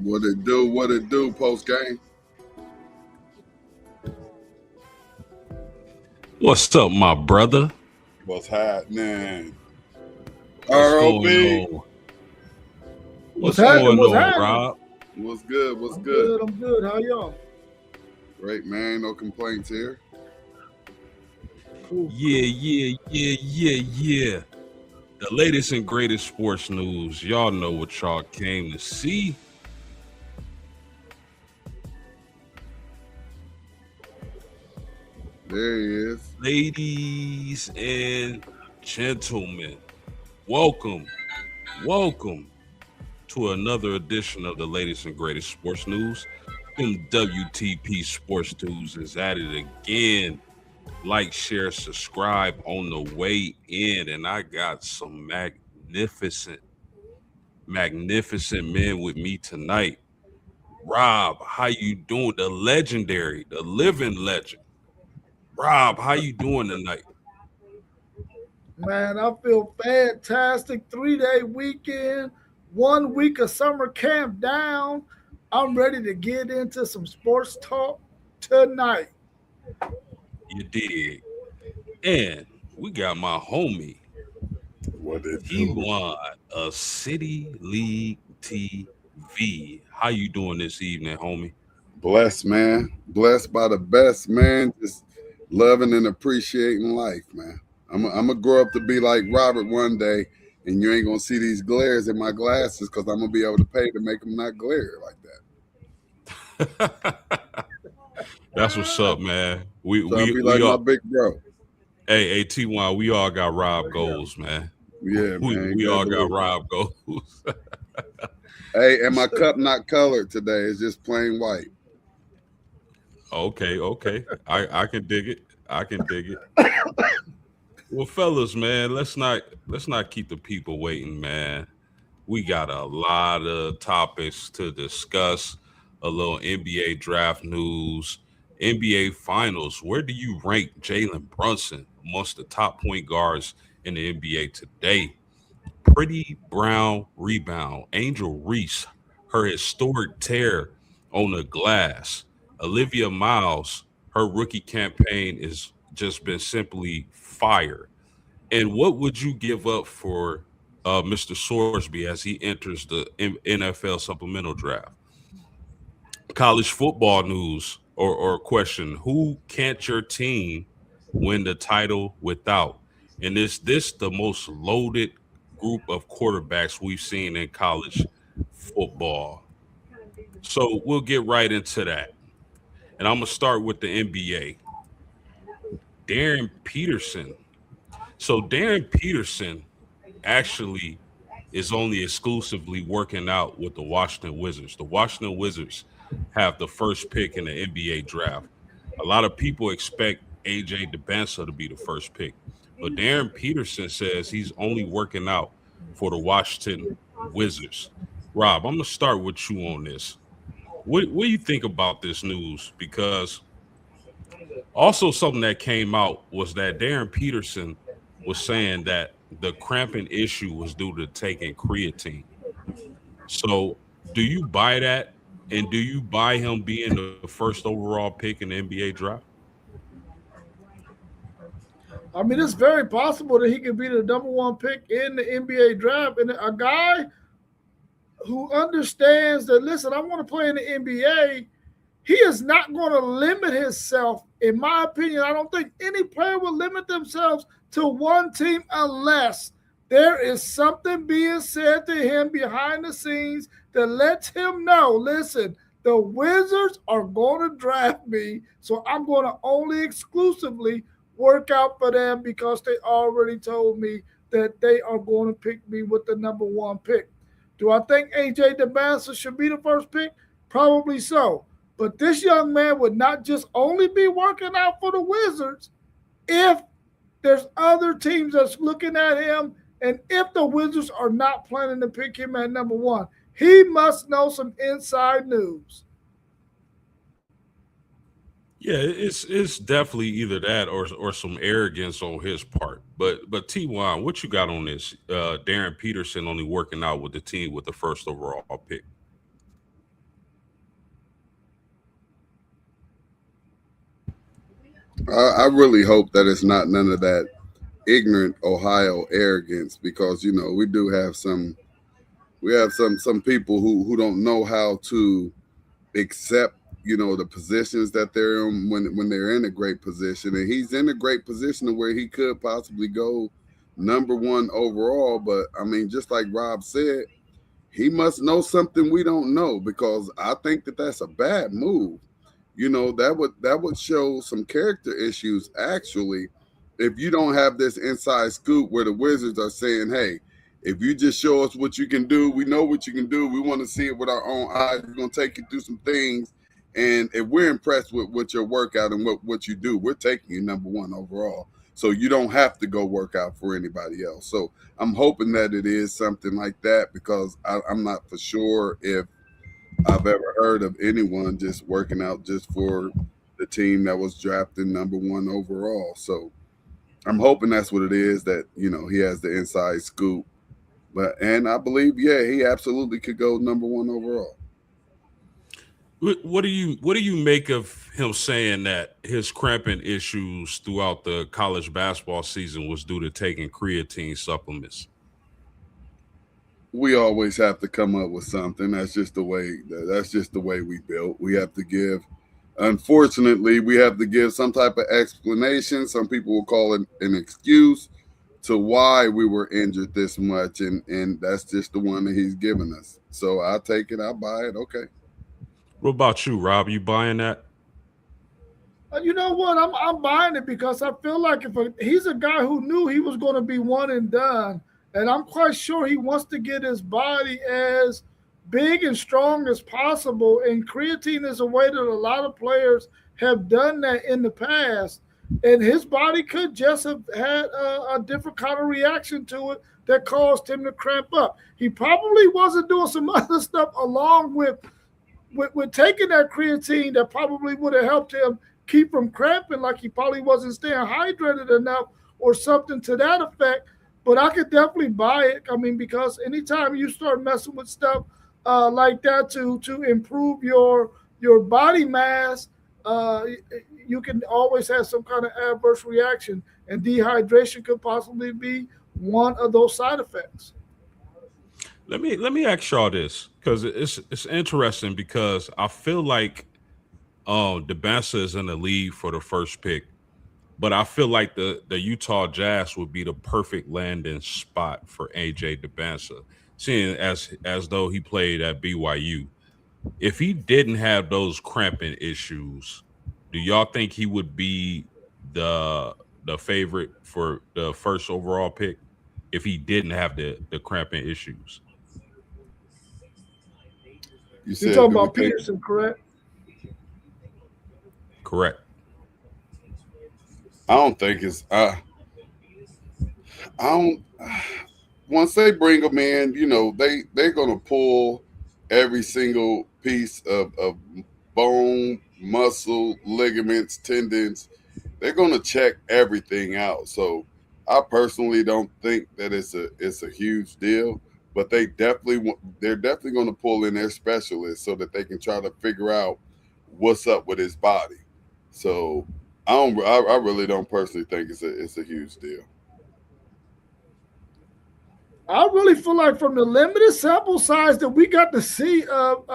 What it do? What it do? Post game. What's up, my brother? What's happening? What's ROB. going on? What's happening? What's happening? Rob? What's good? What's I'm good? good. I'm good. How y'all? Great, man. No complaints here. Cool. Yeah. The latest and greatest sports news. Y'all know what y'all came to see. There he is. Ladies and gentlemen, welcome to another edition of the latest and greatest sports news. WTP Sports News is at it again. Like, share, subscribe on the way in, and I got some magnificent men with me tonight. Rob, how you doing? The legendary, the living legend. Rob, how you doing tonight? Man, I feel fantastic. 3-day weekend, 1 week of summer camp down. I'm ready to get into some sports talk tonight. You dig. And we got my homie, What it he do? won a City League TV. How you doing this evening, homie? Blessed, man. Blessed by the best, man. Just loving and appreciating life, man. I'm gonna grow up to be like Robert one day, and you ain't gonna see these glares in my glasses because I'm gonna be able to pay to make them not glare like that. That's what's up, man. So I'll be like my big bro. Hey, T1, we all got Rob goals, man. Yeah, man. We all got Rob goals. Hey, and my cup not colored today. It's just plain white. Okay. I can dig it. Well, fellas, man, let's not keep the people waiting, man. We got a lot of topics to discuss. A little NBA draft news, NBA finals. Where do you rank Jalen Brunson amongst the top point guards in the NBA today? Pretty Brown rebound. Angel Reese, her historic tear on the glass. Olivia Miles, her rookie campaign is just been simply fire. And what would you give up for Mr. Sorsby as he enters the NFL supplemental draft? College football news or question: who can't your team win the title without? And is this the most loaded group of quarterbacks we've seen in college football? So we'll get right into that. And I'm gonna start with the NBA. Darryn Peterson. So Darryn Peterson actually is only exclusively working out with the Washington Wizards. The Washington Wizards have the first pick in the NBA draft. A lot of people expect AJ DeBansa to be the first pick, but Darryn Peterson says he's only working out for the Washington Wizards. Rob, I'm gonna start with you on this. What do you think about this news? Because also something that came out was that Darryn Peterson was saying that the cramping issue was due to taking creatine. So do you buy that? And do you buy him being the first overall pick in the NBA draft? I mean, it's very possible that he could be the number one pick in the NBA draft. And a guy who understands that, listen, I want to play in the NBA, he is not going to limit himself. In my opinion, I don't think any player will limit themselves to one team unless there is something being said to him behind the scenes that lets him know, listen, the Wizards are going to draft me, so I'm going to only exclusively work out for them because they already told me that they are going to pick me with the number one pick. Do I think AJ DeBansa should be the first pick? Probably so. But this young man would not just only be working out for the Wizards if there's other teams that's looking at him, and if the Wizards are not planning to pick him at number one. He must know some inside news. Yeah, it's definitely either that or some arrogance on his part. But T1, what you got on this? Darryn Peterson only working out with the team with the first overall pick. I really hope that it's not none of that ignorant Ohio arrogance, because we do have some people who don't know how to accept the positions that they're in when they're in a great position, and he's in a great position to where he could possibly go number one overall. But I mean, just like Rob said, he must know something we don't know, because I think that that's a bad move. That would show some character issues actually, if you don't have this inside scoop where the Wizards are saying, hey, if you just show us what you can do, we know what you can do, we want to see it with our own eyes, we're going to take you through some things, and if we're impressed with your workout and what you do, we're taking you number one overall, so you don't have to go work out for anybody else. So I'm hoping that it is something like that, because I'm not for sure if I've ever heard of anyone just working out just for the team that was drafted number one overall. So I'm hoping that's what it is, that he has the inside scoop. And I believe, yeah, he absolutely could go number one overall. What do you make of him saying that his cramping issues throughout the college basketball season was due to taking creatine supplements? We always have to come up with something. That's just the way we built. We have to give. Unfortunately, we have to give some type of explanation. Some people will call it an excuse to why we were injured this much, and that's just the one that he's given us. So I take it, I buy it. Okay. What about you, Rob? You buying that? You know what? I'm buying it because I feel like he's a guy who knew he was going to be one and done, and I'm quite sure he wants to get his body as big and strong as possible. And creatine is a way that a lot of players have done that in the past, and his body could just have had a different kind of reaction to it that caused him to cramp up. He probably wasn't doing some other stuff along with taking that creatine that probably would have helped him keep from cramping, like he probably wasn't staying hydrated enough or something to that effect. But I could definitely buy it. I mean, because anytime you start messing with stuff like that to improve your body mass, uh, you can always have some kind of adverse reaction, and dehydration could possibly be one of those side effects. Let me ask y'all this, because it's interesting, because I feel like Debansa is in the lead for the first pick, but I feel like the Utah Jazz would be the perfect landing spot for AJ Debansa, seeing as though he played at BYU. If he didn't have those cramping issues, do y'all think he would be the favorite for the first overall pick if he didn't have the cramping issues? You You're said, talking do we about think? Peterson, correct? Correct. I don't think it's. I don't. Once they bring them in, they're gonna pull every single piece of bone, muscle, ligaments, tendons. They're gonna check everything out. So I personally don't think that it's a huge deal, but they're definitely gonna pull in their specialists so that they can try to figure out what's up with his body. So I really don't personally think it's a huge deal. I really feel like from the limited sample size that we got to see of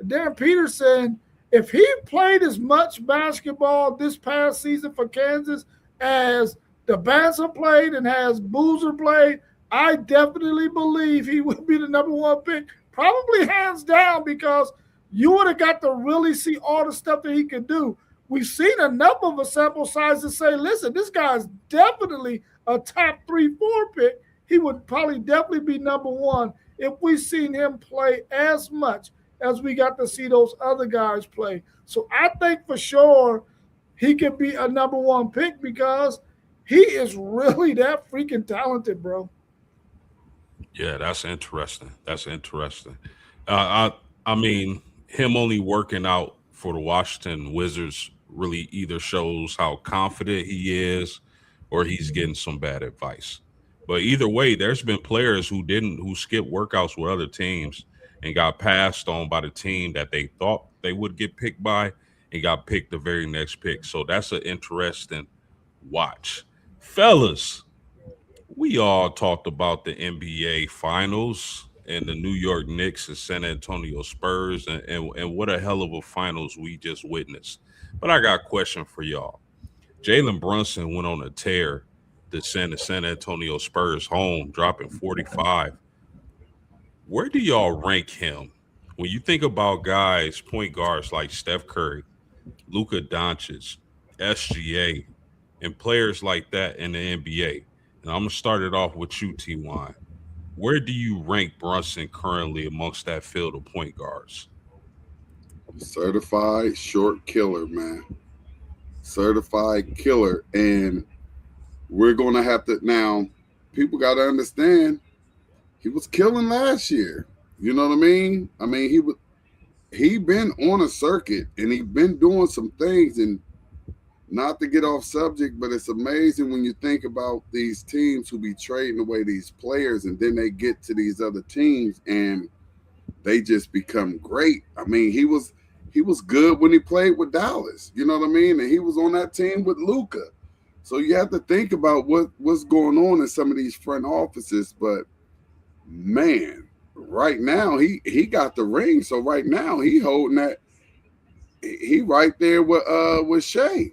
Darryn Peterson, if he played as much basketball this past season for Kansas as the Banzer played and has Boozer played, I definitely believe he would be the number one pick, probably hands down, because you would have got to really see all the stuff that he could do. We've seen enough of a sample size to say, listen, this guy's definitely a top 3, 4 pick. He would probably definitely be number one if we seen him play as much as we got to see those other guys play. So I think for sure he could be a number one pick because he is really that freaking talented, bro. Yeah, that's interesting. That's interesting. I mean, him only working out for the Washington Wizards really either shows how confident he is, or he's getting some bad advice. But either way, there's been players who skipped workouts with other teams and got passed on by the team that they thought they would get picked by, and got picked the very next pick. So that's an interesting watch. Fellas, we all talked about the NBA Finals and the New York Knicks and San Antonio Spurs, and what a hell of a finals we just witnessed. But I got a question for y'all. Jalen Brunson went on a tear to send the San Antonio Spurs home, dropping 45. Where do y'all rank him? When you think about guys, point guards like Steph Curry, Luka Doncic, SGA, and players like that in the NBA. And I'm gonna start it off with you, T1. Where do you rank Brunson currently amongst that field of point guards? Certified short killer, man. Certified killer. And we're gonna have to now. People got to understand he was killing last year. You know what I mean? I mean he been on a circuit and he been doing some things. And not to get off subject, but it's amazing when you think about these teams who be trading away these players and then they get to these other teams and they just become great. I mean, he was good when he played with Dallas. You know what I mean? And he was on that team with Luka. So you have to think about what's going on in some of these front offices. But man, right now he got the ring. So right now he holding that. He right there with Shea.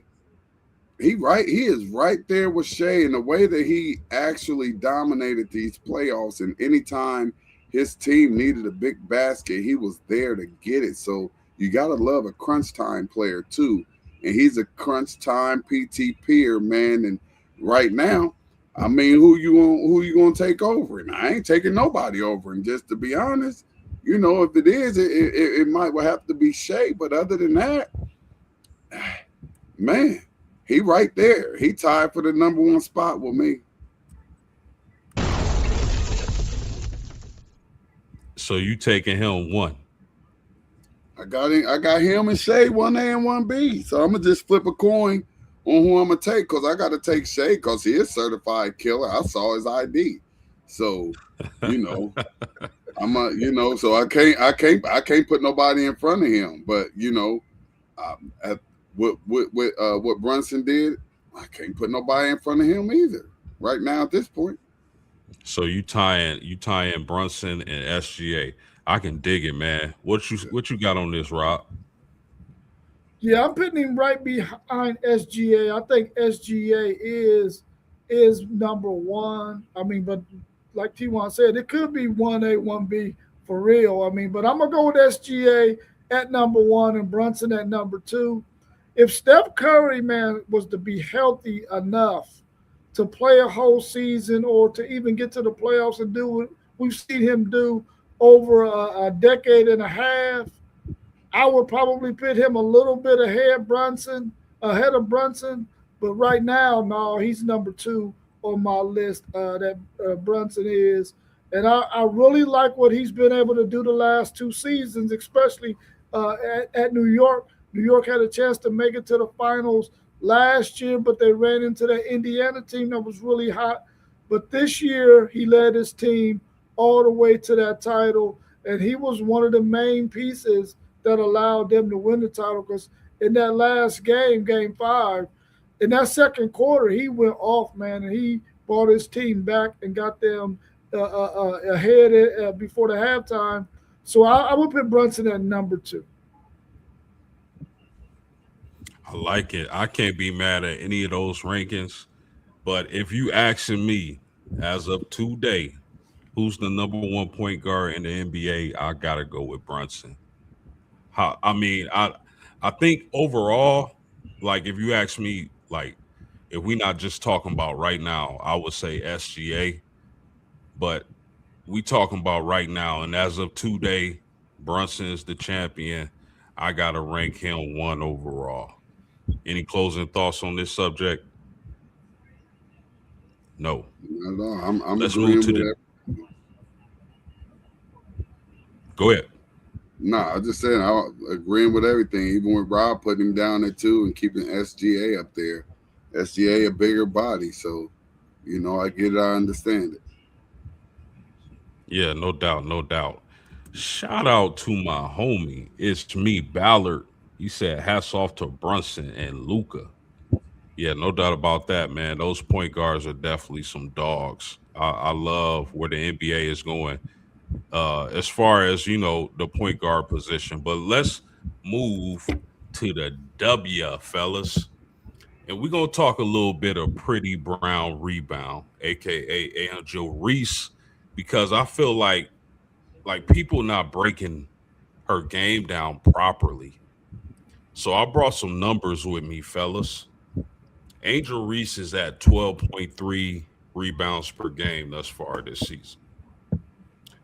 He is right there with Shea, and the way that he actually dominated these playoffs, and anytime his team needed a big basket, he was there to get it. So you gotta love a crunch time player too. And he's a crunch time PT peer, man. And right now, I mean, who you gonna take over? And I ain't taking nobody over. And just to be honest, if it is, it might well have to be Shea. But other than that, man, he right there. He tied for the number one spot with me. So you taking him one? I got him and Shea 1A and 1B. So I'm gonna just flip a coin on who I'm gonna take because I gotta take Shea because he is certified killer. I saw his ID. So, I'm so I can't put nobody in front of him. But at what Brunson did, I can't put nobody in front of him either. Right now at this point. So you tying Brunson and SGA. I can dig it, man. What you got on this, Rob? Yeah, I'm putting him right behind SGA. I think SGA is number one. I mean, but like T1 said, it could be 1A, 1B for real. I mean, but I'm gonna go with SGA at number one and Brunson at number two. If Steph Curry, man, was to be healthy enough to play a whole season or to even get to the playoffs and do what we've seen him do over a decade and a half, I would probably put him a little bit ahead of Brunson. But right now, no, he's number two on my list that Brunson is. And I really like what he's been able to do the last two seasons, especially at New York. New York had a chance to make it to the finals last year, but they ran into that Indiana team that was really hot. But this year, he led his team all the way to that title, and he was one of the main pieces that allowed them to win the title because in that last game, game 5, in that second quarter, he went off, man, and he brought his team back and got them ahead before the halftime. So I would put Brunson at number two. I like it. I can't be mad at any of those rankings. But if you asking me, as of today, who's the number one point guard in the NBA, I gotta go with Brunson. I think overall, like if you ask me, like if we not just talking about right now, I would say SGA. But we talking about right now, and as of today, Brunson is the champion. I gotta rank him one overall. Any closing thoughts on this subject? No. Not at all. I'm Let's agreeing move to with the. that. Go ahead. Nah, I just said I'm agreeing with everything, even with Rob putting him down at 2 and keeping SGA up there. SGA a bigger body, so I get it, I understand it. Yeah, no doubt, no doubt. Shout out to my homie. It's me, Ballard, He said, "Hats off to Brunson and Luca." Yeah, no doubt about that, man. Those point guards are definitely some dogs. I love where the NBA is going as far as the point guard position. But let's move to the W, fellas, and we're gonna talk a little bit of Pretty Brown Rebound, aka Angel Reese, because I feel like people not breaking her game down properly. So I brought some numbers with me, fellas. Angel Reese is at 12.3 rebounds per game thus far this season.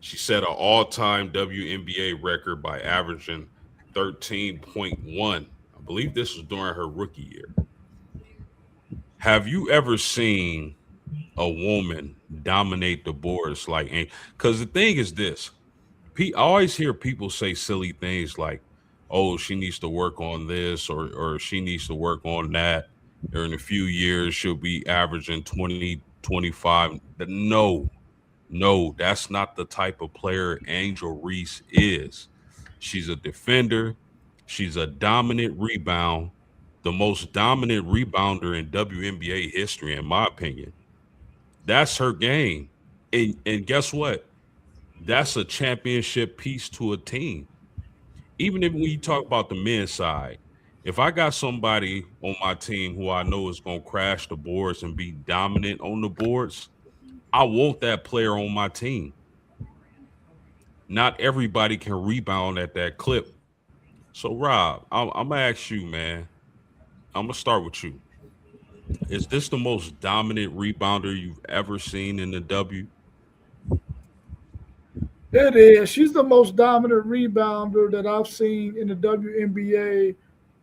She set an all-time WNBA record by averaging 13.1. I believe this was during her rookie year. Have you ever seen a woman dominate the boards like? Because the thing is this: I always hear people say silly things like, "Oh, she needs to work on this," or "She needs to work on that." Or in a few years, she'll be averaging 20, 25. No, no, that's not the type of player Angel Reese is. She's a defender. She's a dominant rebound, the most dominant rebounder in WNBA history, in my opinion. That's her game. And guess what? That's a championship piece to a team. Even if when you talk about the men's side, if I got somebody on my team who I know is going to crash the boards and be dominant on the boards, I want that player on my team. Not everybody can rebound at that clip. So, Rob, I'm going to ask you, man. I'm going to start with you. Is this the most dominant rebounder you've ever seen in the W? It is. She's the most dominant rebounder that I've seen in the WNBA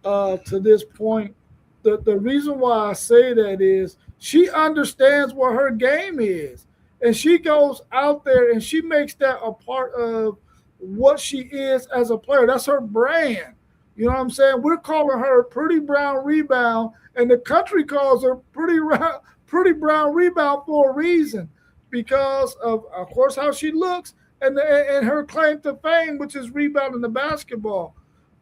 to this point. The reason why I say that is she understands what her game is. And she goes out there and she makes that a part of what she is as a player. That's her brand. You know what I'm saying? We're calling her Pretty Brown Rebound, and the country calls her Pretty Brown Rebound for a reason because of course, how she looks and her claim to fame, which is rebounding the basketball.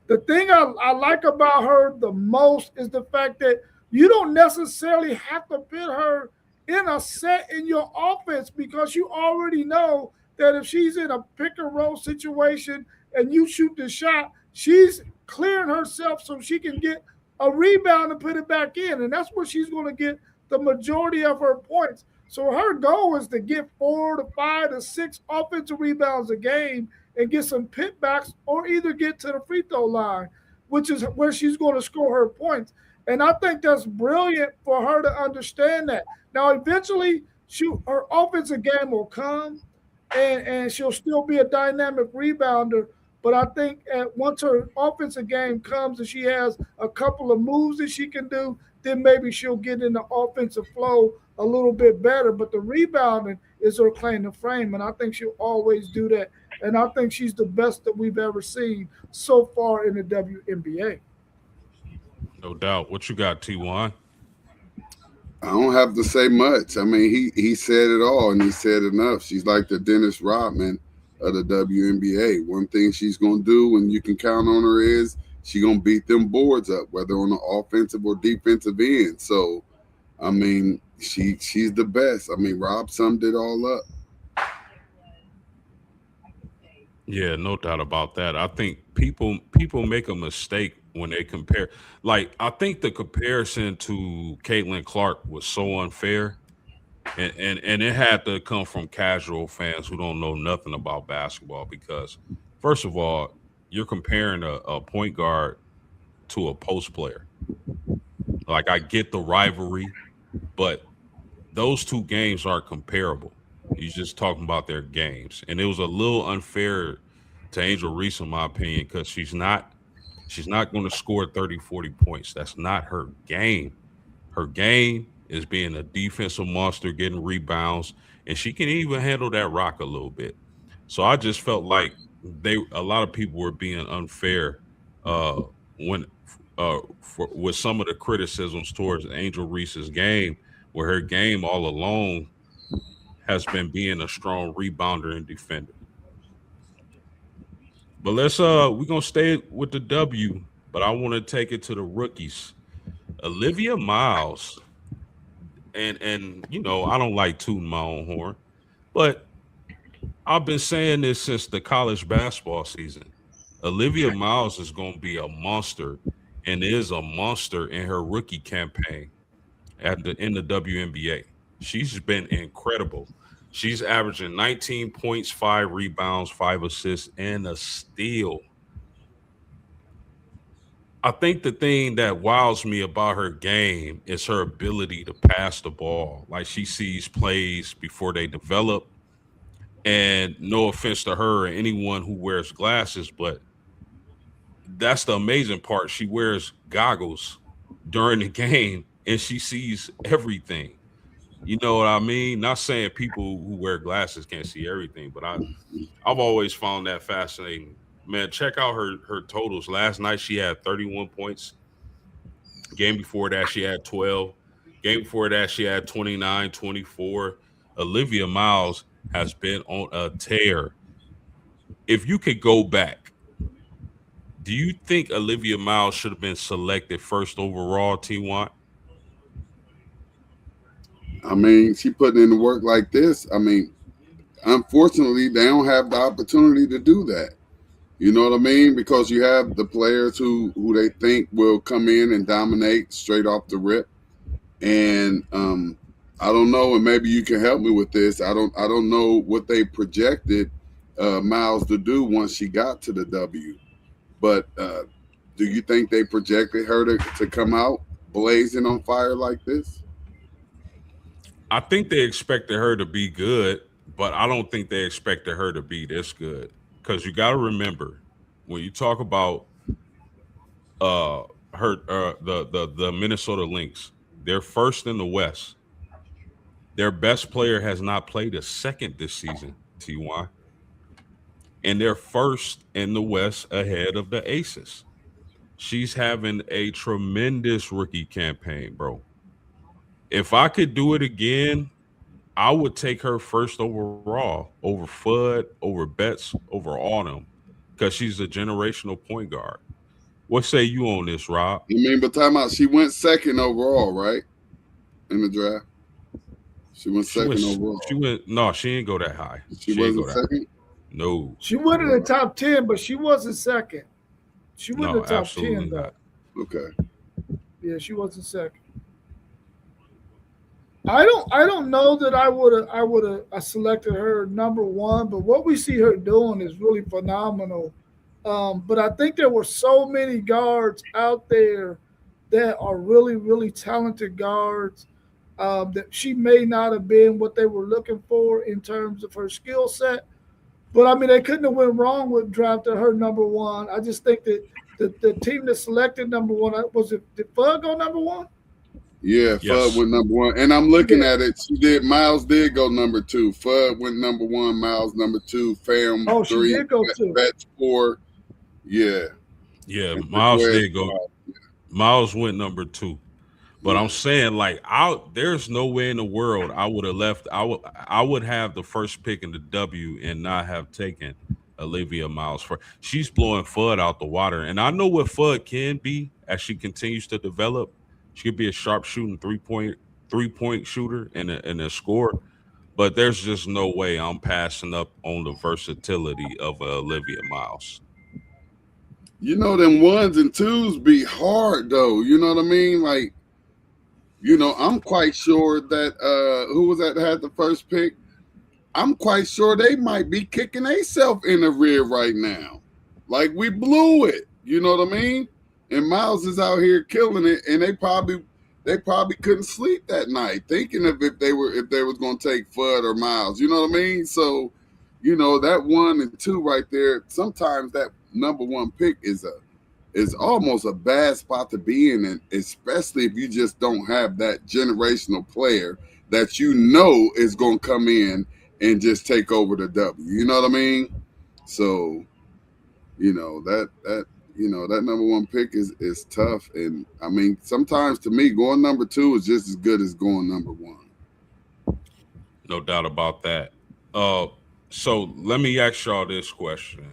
The thing I like about her the most is the fact that you don't necessarily have to put her in a set in your offense because you already know that if she's in a pick and roll situation and you shoot the shot, she's clearing herself so she can get a rebound and put it back in. And that's where she's going to get the majority of her points. So her goal is to get 4 to 5 to 6 offensive rebounds a game and get some putbacks or either get to the free throw line, which is where she's going to score her points. And I think that's brilliant for her to understand that. Now, eventually, her offensive game will come and she'll still be a dynamic rebounder. But I think once her offensive game comes and she has a couple of moves that she can do, then maybe she'll get in the offensive flow a little bit better. But the rebounding is her claim to fame, and I think she'll always do that. And I think she's the best that we've ever seen so far in the WNBA. No doubt. What you got, T1? I don't have to say much. I mean, he said it all, and he said enough. She's like the Dennis Rodman of the WNBA. One thing she's gonna do, and you can count on her, is she gonna beat them boards up, whether on the offensive or defensive end. So, I mean, she's the best. I mean, Rob summed it all up. Yeah, no doubt about that. I think people make a mistake when they compare. Like, I think the comparison to Caitlin Clark was so unfair, and it had to come from casual fans who don't know nothing about basketball. Because, first of all, you're comparing a point guard to a post player. Like, I get the rivalry, but those two games aren't comparable. He's just talking about their games, and it was a little unfair to Angel Reese, in my opinion, because she's not going to score 30, 40 points. That's not her game. Her game is being a defensive monster, getting rebounds, and she can even handle that rock a little bit. So I just felt like a lot of people were being unfair uh, when with some of the criticisms towards Angel Reese's game, where her game all along has been being a strong rebounder and defender. But we're gonna stay with the W. but I want to take it to the rookies. Olivia Miles, and I don't like tooting my own horn, but I've been saying this since the college basketball season. Olivia Miles is going to be a monster, and is a monster in her rookie campaign in the WNBA. She's been incredible. She's averaging 19 points, 5 rebounds, 5 assists, and a steal. I think the thing that wows me about her game is her ability to pass the ball. Like, she sees plays before they develop. And no offense to her or anyone who wears glasses, but that's the amazing part. She wears goggles during the game and she sees everything. You know what I mean? Not saying people who wear glasses can't see everything, but I've always found that fascinating. Man, check out her totals. Last night she had 31 points. Game before that she had 12. Game before that she had 29, 24. Olivia Miles has been on a tear. If you could go back, do you think Olivia Miles should have been selected first overall, T1? I mean, she putting in the work like this. I mean, unfortunately, they don't have the opportunity to do that. You know what I mean? Because you have the players who they think will come in and dominate straight off the rip. And I don't know, and maybe you can help me with this. I don't know what they projected Miles to do once she got to the W. But do you think they projected her to come out blazing on fire like this? I think they expected her to be good, but I don't think they expected her to be this good. Because you got to remember, when you talk about uh her the Minnesota Lynx, they're first in the West. Their best player has not played a second this season, Ty, and they're first in the West ahead of the Aces. She's having a tremendous rookie campaign, bro. If I could do it again, I would take her first overall over Fudd, over Betts, over all them, because she's a generational point guard. What say you on this, Rob? I mean, but time out. She went second overall, right, in the draft. She went She went. second overall. She went. No, she didn't go that high. She Ain't wasn't go that. second. No, She went in the top 10, but she wasn't second. She went in no, the top absolutely 10 though. not. Okay. Yeah, she wasn't second. I don't know that I selected her number one, but what we see her doing is really phenomenal. But I think there were so many guards out there that are really, really talented guards, that she may not have been what they were looking for in terms of her skill set. But I mean, they couldn't have went wrong with drafting her number one. I just think that the team that selected number one, did Fudd go number one? Yeah, Fudd Yes. went number one. And I'm looking Yeah. at it. Miles did go number two. Fudd went number one. Miles number two. Fam Oh, she three. did go two. Betts four. Yeah. Yeah, And Miles Fudd did go. five. Miles went number two. But I'm saying, like, there's no way in the world I would have left. I would have the first pick in the W and not have taken Olivia Miles for. She's blowing Fudd out the water, and I know what Fudd can be as she continues to develop. She could be a sharp shooting three point shooter and a scorer. But there's just no way I'm passing up on the versatility of Olivia Miles. You know, them ones and twos be hard though. You know what I mean? Like, I'm quite sure that who was that had the first pick? I'm quite sure they might be kicking themselves in the rear right now. Like, we blew it. You know what I mean? And Miles is out here killing it, and they probably couldn't sleep that night thinking of if they was gonna take Fudd or Miles. You know what I mean? So, that one and two right there. Sometimes that number one pick is almost a bad spot to be in, and especially if you just don't have that generational player that is going to come in and just take over the W. You know what I mean? So, that number one pick is tough, and I mean, sometimes to me, going number two is just as good as going number one. No doubt about that. So let me ask y'all this question.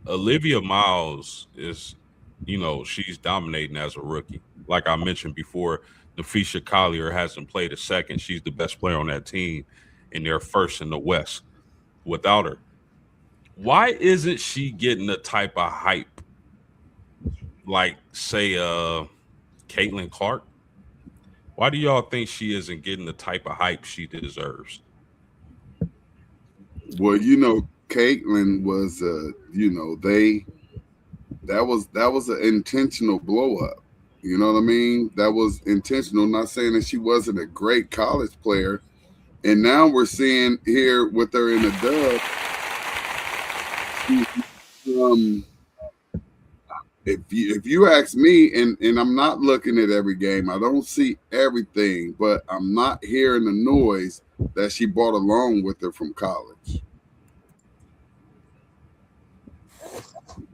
Olivia Miles is she's dominating as a rookie. Like I mentioned before, Nafisha Collier hasn't played a second. She's the best player on that team, and they're first in the West without her. Why isn't she getting the type of hype like, say, Caitlin Clark? Why do y'all think she isn't getting the type of hype she deserves? Well, Caitlyn was, that was an intentional blow up. You know what I mean? That was intentional. Not saying that she wasn't a great college player. And now we're seeing here with her in the dub. Um, if you ask me, and I'm not looking at every game, I don't see everything, but I'm not hearing the noise that she brought along with her from college.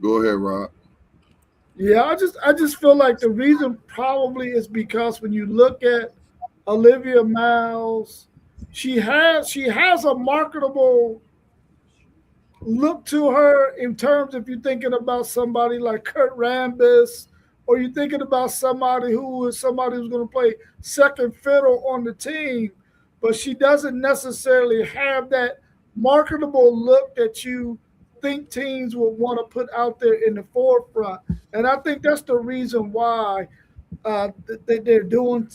Go ahead, Rob. Yeah, I just feel like the reason probably is because when you look at Olivia Miles, she has a marketable look to her in terms if you're thinking about somebody like Kurt Rambis, or you're thinking about somebody who's going to play second fiddle on the team, but she doesn't necessarily have that marketable look that you think teams will want to put out there in the forefront. And I think that's the reason why they're doing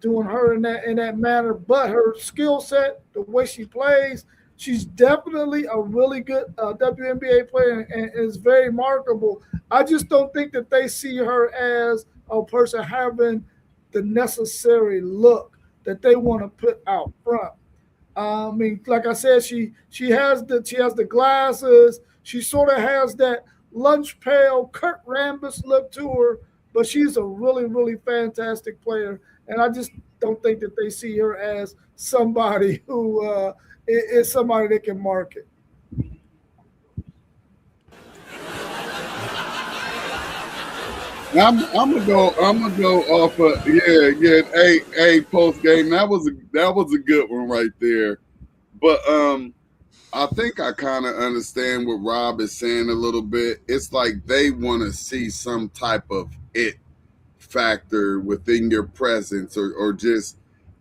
her in that manner. But her skill set, the way she plays, she's definitely a really good WNBA player and is very marketable. I just don't think that they see her as a person having the necessary look that they want to put out front. I mean, like I said, she has the glasses. She sort of has that lunch pail Kurt Rambis look to her, but she's a really really fantastic player, and I just don't think that they see her as somebody who is somebody that can market. I'm gonna go off of, yeah. A post game. That was a good one right there. But I think I kind of understand what Rob is saying a little bit. It's like they want to see some type of it factor within your presence, or just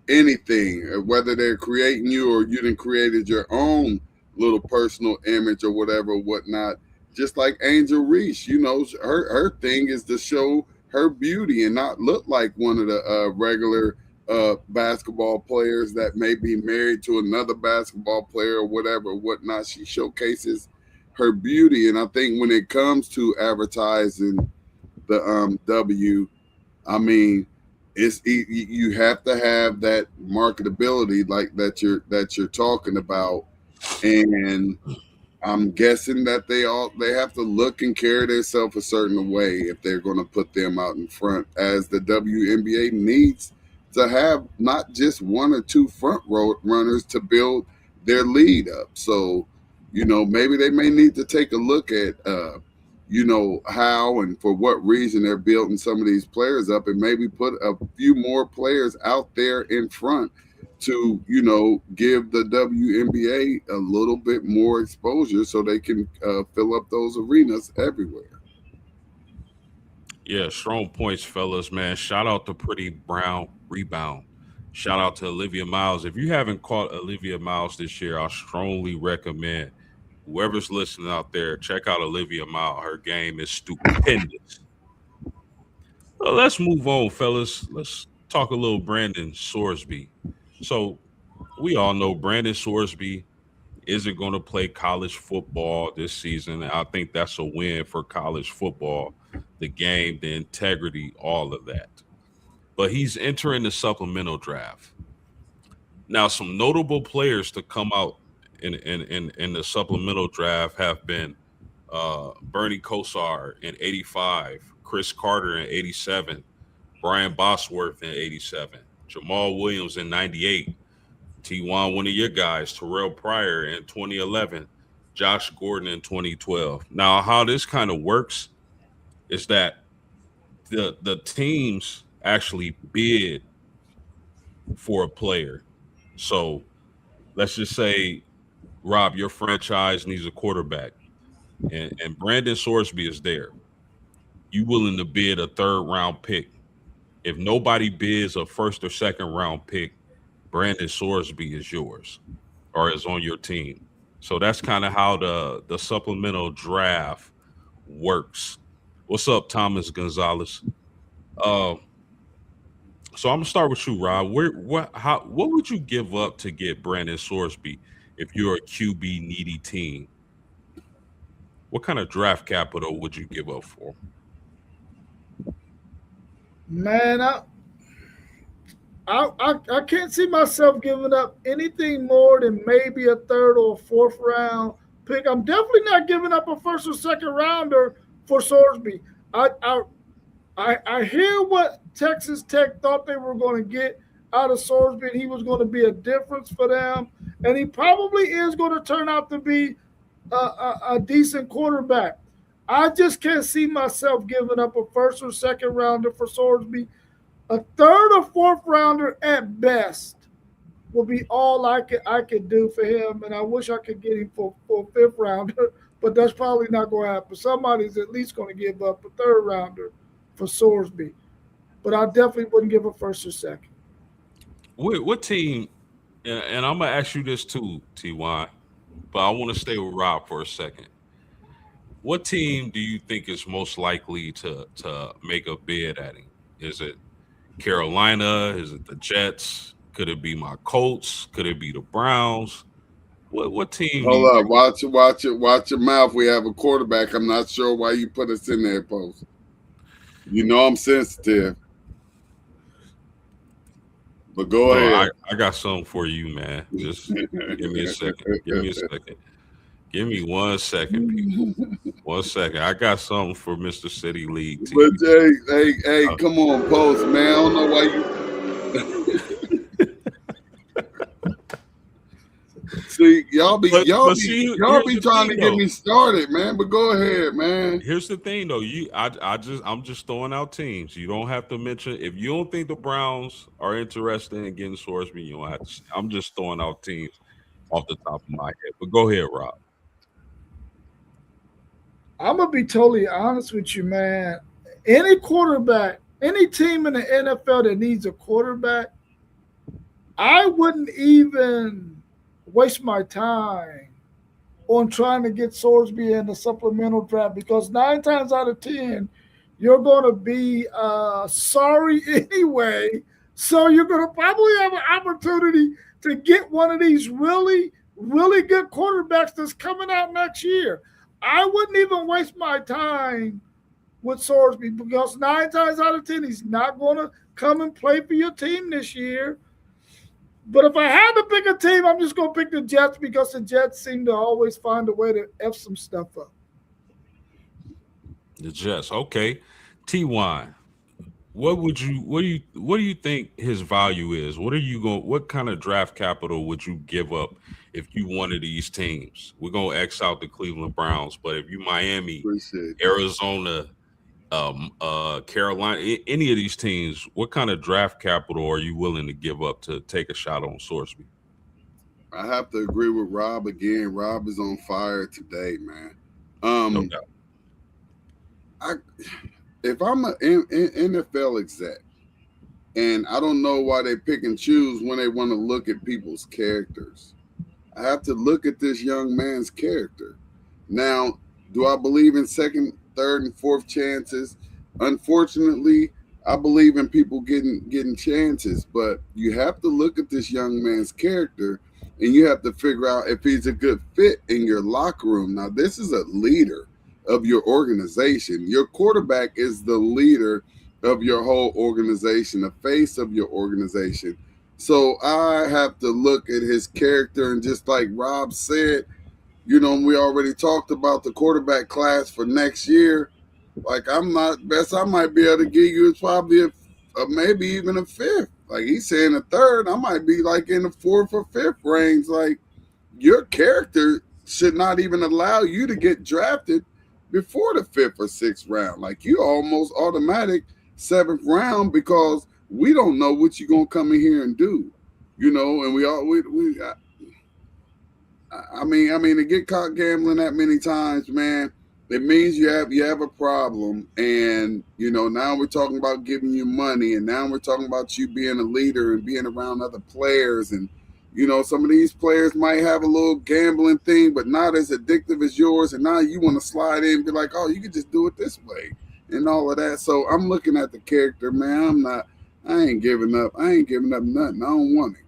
anything, whether they're creating you or you done created your own little personal image or whatever, whatnot. Just like Angel Reese, her thing is to show her beauty and not look like one of the regular basketball players that may be married to another basketball player or whatever, whatnot. She showcases her beauty, and I think when it comes to advertising the W, I mean, you have to have that marketability like that you're talking about, and I'm guessing that they have to look and carry themselves a certain way if they're going to put them out in front, as the WNBA needs to have not just one or two front row runners to build their lead up. So, maybe they may need to take a look at how and for what reason they're building some of these players up, and maybe put a few more players out there in front to give the WNBA a little bit more exposure so they can fill up those arenas everywhere. Yeah, strong points, fellas, man. Shout out to Pretty Brown Rebound. Shout out to Olivia Miles. If you haven't caught Olivia Miles this year, I strongly recommend whoever's listening out there, check out Olivia Miles. Her game is stupendous. Well, let's move on, fellas. Let's talk a little Brandon Sorsby. So we all know Brandon Sorsby isn't going to play college football this season. I think that's a win for college football, the game, the integrity, all of that. But he's entering the supplemental draft. Now, some notable players to come out in the supplemental draft have been Bernie Kosar in 85, Chris Carter in 87, Brian Bosworth in 87, Jamal Williams in 98, T1, one of your guys, Terrell Pryor in 2011, Josh Gordon in 2012. Now, how this kind of works is that the teams actually bid for a player. So let's just say, Rob, your franchise needs a quarterback, and Brandon Sorsby is there. you willing to bid a third round pick. If nobody bids a first or second round pick, Brandon Sorsby is yours or is on your team. So that's kind of how the supplemental draft works. What's up, Thomas Gonzalez? Uh, so I'm gonna start with you, Rob. What would you give up to get Brandon Sorsby if you're a QB needy team? What kind of draft capital would you give up for? Man, I can't see myself giving up anything more than maybe a third or a fourth round pick. I'm definitely not giving up a first or second rounder for Sorsby. I I hear what Texas Tech thought they were going to get out of Sorsby, and he was going to be a difference for them, and he probably is going to turn out to be a decent quarterback. I just can't see myself giving up a first or second rounder for Sorsby. A third or fourth rounder at best will be all I could do for him, and I wish I could get him for a fifth rounder, but that's probably not going to happen. Somebody's at least going to give up a third rounder for Sorsby, but I definitely wouldn't give a first or second. What team? And I'm gonna ask you this too, Ty, but I want to stay with Rob for a second. What team do you think is most likely to make a bid at him? Is it Carolina? Is it the Jets? Could it be my Colts? Could it be the Browns? What team? Hold up, watch your mouth. We have a quarterback. I'm not sure why you put us in there, post. You know I'm sensitive. But go ahead. I got something for you, man. Just give me a second. Give me a second. Give me 1 second, people. 1 second. I got something for Mr. City League team. But hey, come on, post, man. I don't know why you. See, y'all be trying to get me started, man. But go ahead, man. Here's the thing, though. I'm just throwing out teams. You don't have to mention if you don't think the Browns are interested in getting Sorsby. You don't have to. I'm just throwing out teams off the top of my head. But go ahead, Rob. I'm gonna be totally honest with you, man. Any quarterback, any team in the NFL that needs a quarterback, I wouldn't even waste my time on trying to get Sorsby in the supplemental draft, because 9 times out of 10, you're going to be sorry anyway. So you're going to probably have an opportunity to get one of these really, really good quarterbacks that's coming out next year. I wouldn't even waste my time with Sorsby, because 9 times out of 10, he's not going to come and play for your team this year. But if I had to pick a team, I'm just going to pick the Jets, because the Jets seem to always find a way to F some stuff up. The Jets, okay. T1, what do you think his value is? What kind of draft capital would you give up if you one of these teams? We're gonna X out the Cleveland Browns, but if you Miami, Arizona, Carolina, any of these teams, what kind of draft capital are you willing to give up to take a shot on Sorsby? I have to agree with Rob again. Rob is on fire today, man. No doubt. If I'm an NFL exec, and I don't know why they pick and choose when they want to look at people's characters, I have to look at this young man's character. Now, do I believe in second, third, and fourth chances? Unfortunately, I believe in people getting chances, but you have to look at this young man's character, and you have to figure out if he's a good fit in your locker room. Now, this is a leader of your organization. Your quarterback is the leader of your whole organization, the face of your organization. So I have to look at his character, and just like Rob said, you know, we already talked about the quarterback class for next year. Like, I'm not best I might be able to give you is probably a maybe even a fifth. Like he's saying a third, I might be like in the fourth or fifth range. Like, your character should not even allow you to get drafted before the fifth or sixth round. Like, you almost automatic 7th round, because we don't know what you're gonna come in here and do, you know. And I mean, to get caught gambling that many times, man, It means you have a problem, and now we're talking about giving you money, and now we're talking about you being a leader and being around other players, and some of these players might have a little gambling thing, but not as addictive as yours, and now you want to slide in and be like, oh, you can just do it this way, and all of that. So I'm looking at the character, man. I ain't giving up nothing. I don't want it.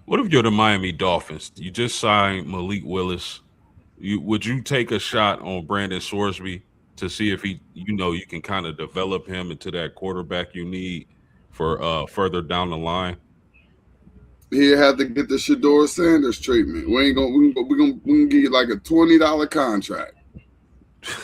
What if you're the Miami Dolphins? You just signed Malik Willis. Would you take a shot on Brandon Sorsby to see if you can kind of develop him into that quarterback you need for further down the line? He had to get the Shador Sanders treatment. We gonna give you like a $20 contract.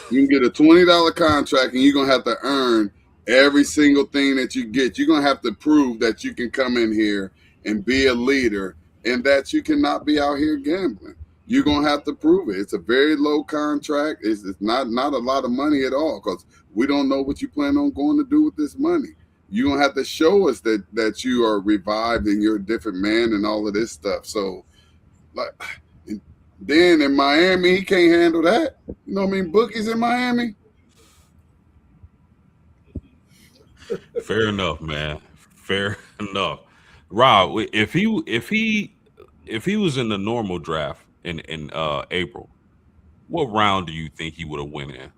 You can get a $20 contract, and you're gonna have to earn every single thing that you get. You're gonna have to prove that you can come in here and be a leader, and that you cannot be out here gambling. You're gonna have to prove it. It's a very low contract. It's not a lot of money at all, because we don't know what you plan on going to do with this money. You're gonna have to show us that you are revived and you're a different man and all of this stuff. So, like, then in Miami, he can't handle that. You know what I mean? Bookie's in Miami. Fair enough, man. Fair enough. Rob, if he was in the normal draft in April, what round do you think he would have went in?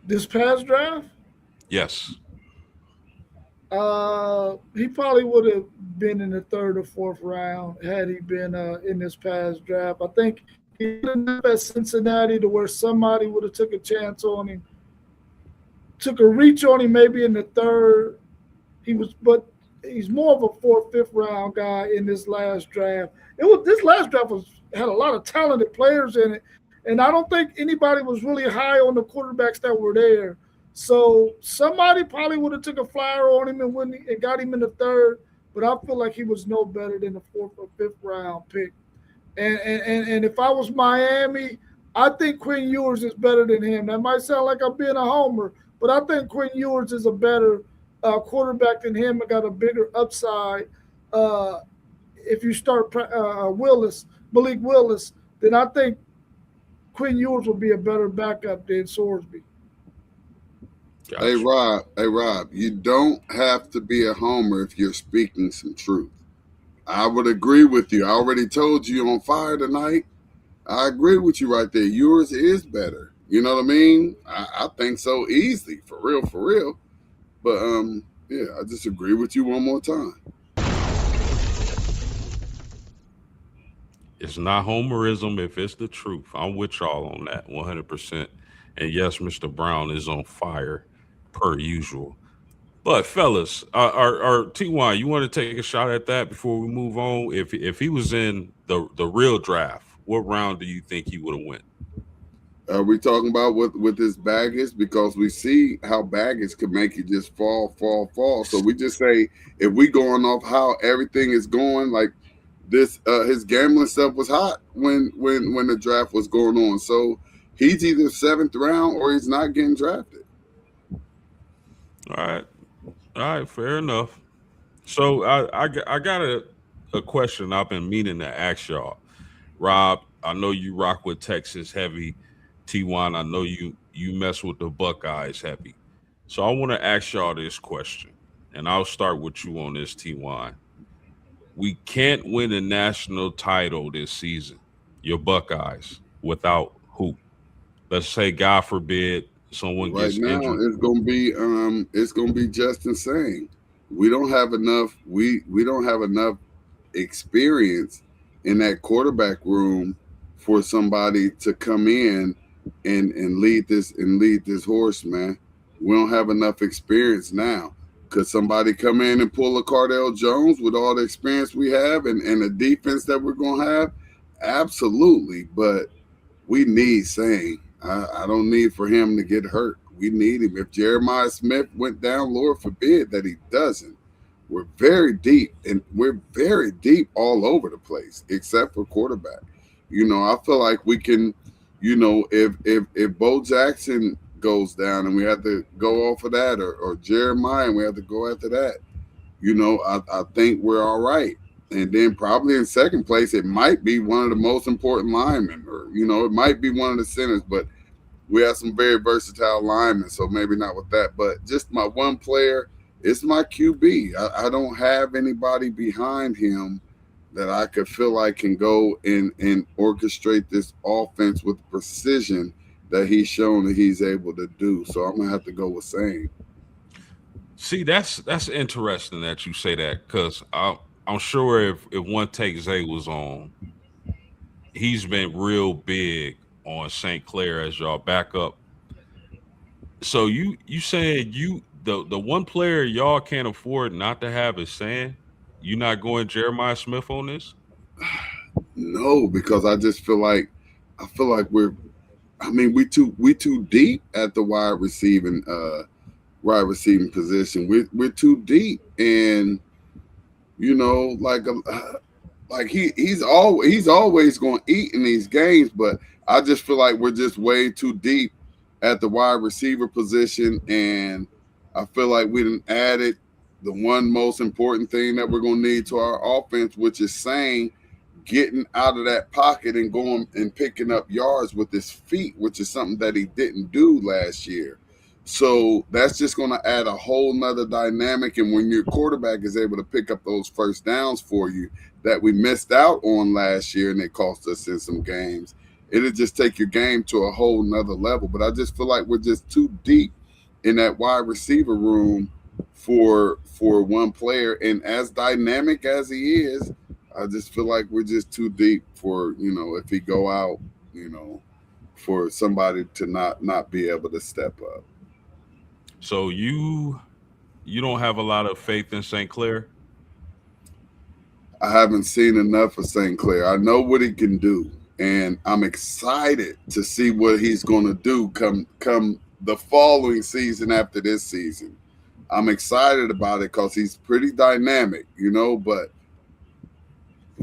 This past draft, Yes. he probably would have been in the third or fourth round had he been in this past draft. I think he ended up at Cincinnati to where somebody would have took a chance on him, took a reach on him maybe in the third. But he's more of a fourth, fifth round guy in this last draft. This last draft had a lot of talented players in it, and I don't think anybody was really high on the quarterbacks that were there. So somebody probably would have took a flyer on him and got him in the third, but I feel like he was no better than the fourth or fifth round pick. And if I was Miami, I think Quinn Ewers is better than him. That might sound like I'm being a homer, but I think Quinn Ewers is a better quarterback than him and got a bigger upside. If you start Malik Willis, then I think Quinn Ewers will be a better backup than Sorsby. Gotcha. Hey Rob, you don't have to be a homer if you're speaking some truth. I would agree with you. I already told you on fire tonight. I agree with you right there. Yours is better. You know what I mean? I think so easily, for real. But yeah, I just agree with you one more time. It's not homerism if it's the truth. I'm with y'all on that 100%. And yes, Mr. Brown is on fire per usual. But fellas, our Ty, you want to take a shot at that before we move on? If he was in the real draft, what round do you think he would have went? Are we talking about with his baggage? Because we see how baggage could make you just fall. So we just say, if we going off how everything is going, like this, his gambling stuff was hot when the draft was going on. So he's either seventh round or he's not getting drafted. All right, fair enough. So I got a question I've been meaning to ask y'all. Rob, I know you rock with Texas heavy. T1, I know you mess with the Buckeyes heavy. So I want to ask y'all this question, and I'll start with you on this, T1. We can't win a national title this season, your Buckeyes, without who? Let's say, God forbid, someone Right gets now, injured. it's gonna be just insane. We don't have enough. We don't have enough experience in that quarterback room for somebody to come in and lead this horse, man. We don't have enough experience now. Could somebody come in and pull a Cardell Jones with all the experience we have and the defense that we're gonna have? Absolutely, but we need saying. I don't need for him to get hurt. We need him. If Jeremiah Smith went down, Lord forbid that he doesn't. We're very deep, and we're very deep all over the place, except for quarterback. I feel like we can, if Bo Jackson goes down and we have to go off of that, or Jeremiah and we have to go after that, I think we're all right. And then probably in second place, it might be one of the most important linemen, or it might be one of the centers. But we have some very versatile linemen, so maybe not with that. But just my one player, it's my QB. I don't have anybody behind him that I could feel like can go and orchestrate this offense with precision that he's shown that he's able to do. So I'm gonna have to go with Sane. See, that's interesting that you say that, because I'm sure if One Take Zay was on, he's been real big on St. Clair as y'all backup. So you saying the one player y'all can't afford not to have is saying you not going Jeremiah Smith on this? No, because I feel like we too deep at the wide receiving position. We're too deep, and he's always going to eat in these games, but I just feel like we're just way too deep at the wide receiver position, and I feel like we done added the one most important thing that we're going to need to our offense, which is saying getting out of that pocket and going and picking up yards with his feet, which is something that he didn't do last year. So that's just going to add a whole nother dynamic. And when your quarterback is able to pick up those first downs for you that we missed out on last year and they cost us in some games, it'll just take your game to a whole nother level. But I just feel like we're just too deep in that wide receiver room for one player. And as dynamic as he is, I just feel like we're just too deep for, if he go out, for somebody to not be able to step up. So you don't have a lot of faith in St. Clair? I haven't seen enough of St. Clair. I know what he can do, and I'm excited to see what he's going to do come the following season after this season. I'm excited about it because he's pretty dynamic, but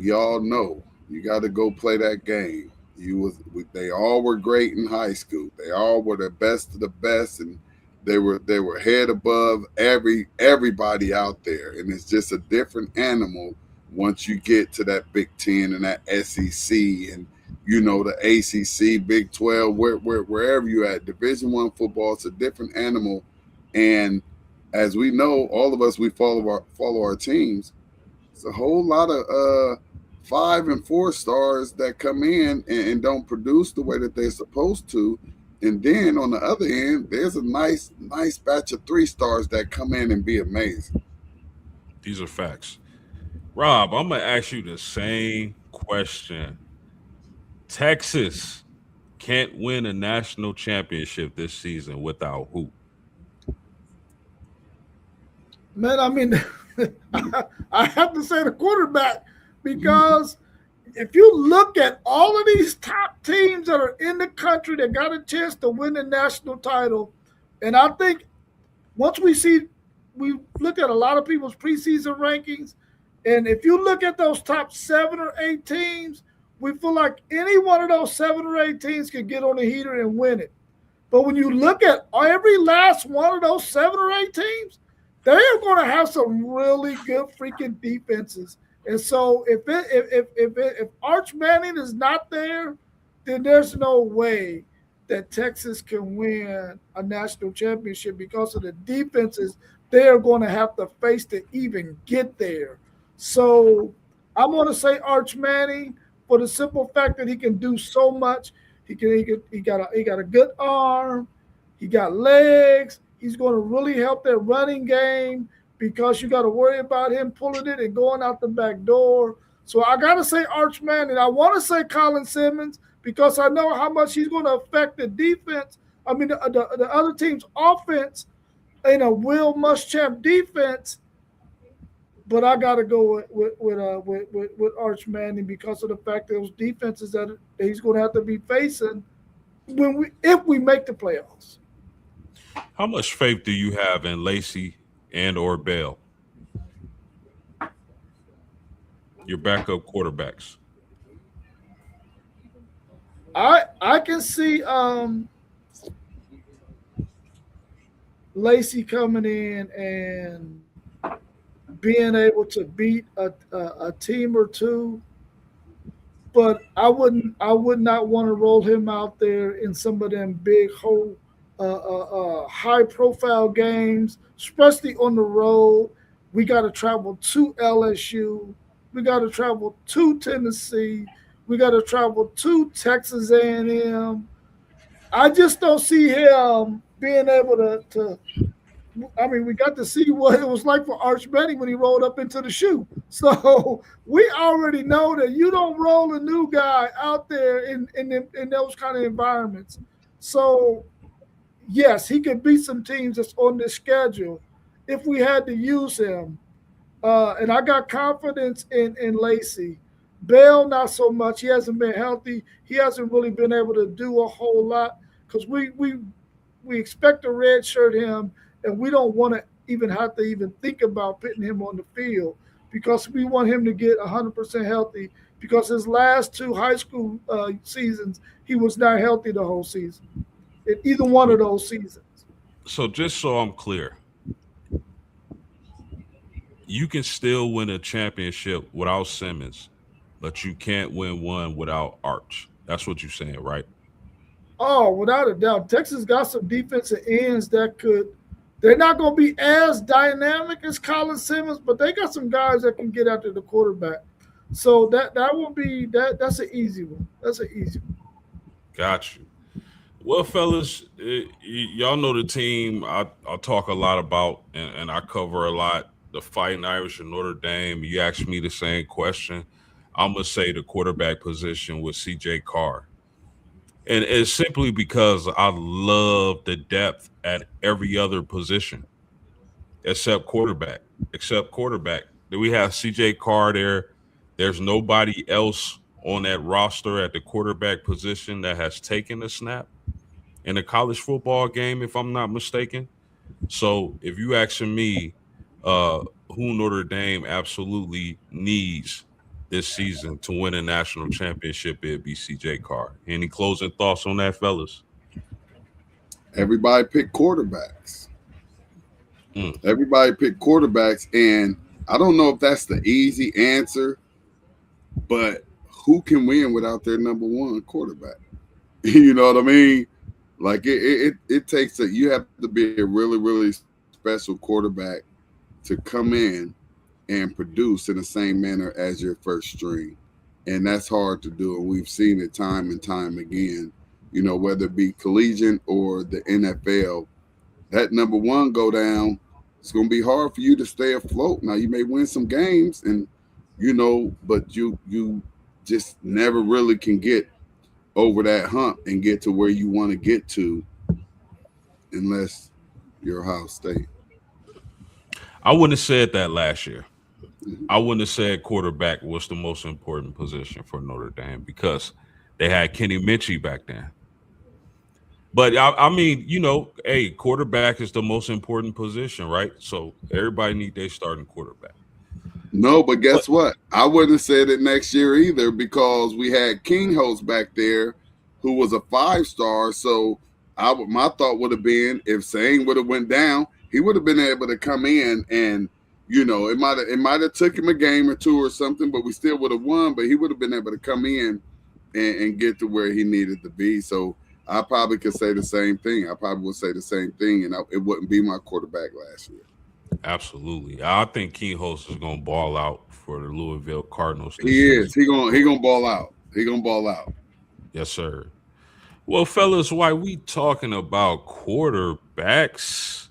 y'all know you got to go play that game. They all were great in high school. They all were the best of the best, and they were head above everybody out there. And it's just a different animal once you get to that Big Ten and that SEC and the ACC, Big 12, wherever you at. Division I football, it's a different animal. And as we know, all of us, we follow our teams. It's a whole lot of 5 and 4 stars that come in and don't produce the way that they're supposed to. And then on the other end, there's a nice batch of 3 stars that come in and be amazing. These are facts. Rob, I'm gonna ask you the same question. Texas can't win a national championship this season without who? Man, I mean, I have to say the quarterback, because if you look at all of these top teams that are in the country that got a chance to win the national title, and I think once we look at a lot of people's preseason rankings, and if you look at those top 7 or 8 teams, we feel like any one of those 7 or 8 teams can get on the heater and win it. But when you look at every last one of those 7 or 8 teams, they are going to have some really good freaking defenses. And so if Arch Manning is not there, then there's no way that Texas can win a national championship because of the defenses they are going to have to face to even get there. So I'm going to say Arch Manning for the simple fact that he can do so much. He got a good arm. He got legs. He's going to really help their running game, because you got to worry about him pulling it and going out the back door. So I got to say Arch Manning. I want to say Colin Simmons, because I know how much he's going to affect the defense. I mean, the other team's offense in a Will Muschamp defense. But I got to go with Arch Manning because of the fact that those defenses that he's going to have to be facing if we make the playoffs. How much faith do you have in Lacey and or Bell, your backup quarterbacks? I can see Lacey coming in and being able to beat a team or two, but I would not want to roll him out there in some of them big whole high profile games, especially on the road. We got to travel to LSU. We got to travel to Tennessee. We got to travel to Texas A&M. I just don't see him being able to. I mean, we got to see what it was like for Arch Manning when he rolled up into the shoe. So we already know that you don't roll a new guy out there in those kind of environments. So yes, he could beat some teams that's on this schedule if we had to use him. And I got confidence in Lacey. Bell, not so much. He hasn't been healthy. He hasn't really been able to do a whole lot because we expect to redshirt him, and we don't want to even have to even think about putting him on the field because we want him to get 100% healthy. Because his last two high school seasons, he was not healthy the whole season in either one of those seasons. So just so I'm clear, you can still win a championship without Simmons, but you can't win one without Arch. That's what you're saying, right? Oh, without a doubt, Texas got some defensive ends that could. They're not going to be as dynamic as Colin Simmons, but they got some guys that can get after the quarterback. So that will be that. That's an easy one. That's an easy one. Got you. Well, fellas, y'all know the team I talk a lot about and I cover a lot. The Fighting Irish and Notre Dame. You asked me the same question. I'm gonna say the quarterback position with CJ Carr. And it's simply because I love the depth at every other position except quarterback. Except quarterback. Do we have CJ Carr there? There's nobody else on that roster at the quarterback position that has taken a snap in a college football game, if I'm not mistaken. So if you asking me, uh, who Notre Dame absolutely needs this season to win a national championship, it'd be CJ Carr. Any closing thoughts on that, fellas? Everybody pick quarterbacks. Mm. Everybody pick quarterbacks, and I don't know if that's the easy answer, but who can win without their number one quarterback? You know what I mean? Like it takes you have to be a really special quarterback to come in and produce in the same manner as your first string, and that's hard to do. And we've seen it time and time again. You know, whether it be collegiate or the NFL, that number one go down. It's going to be hard for you to stay afloat. Now you may win some games, and but you just never really can get over that hump and get to where you want to get to unless you're Ohio State. I wouldn't have said that last year. Mhm. I wouldn't have said quarterback was the most important position for Notre Dame because they had Kenny Minchie back then. But I mean, hey, quarterback is the most important position, right? So everybody need their starting quarterback. No, but But guess what? I wouldn't have said it next year either because we had King Host back there who was a 5-star. So my thought would have been if Sang would have went down, he would have been able to come in and it might have took him a game or two or something, but we still would have won. But he would have been able to come in and get to where he needed to be. So I probably could say the same thing. I probably would say the same thing, and it wouldn't be my quarterback last year. absolutely, I think King Host is going to ball out for the Louisville Cardinals this He is. season. He gonna ball out. He gonna ball out. Yes, sir. Well, fellas, why we talking about quarterbacks?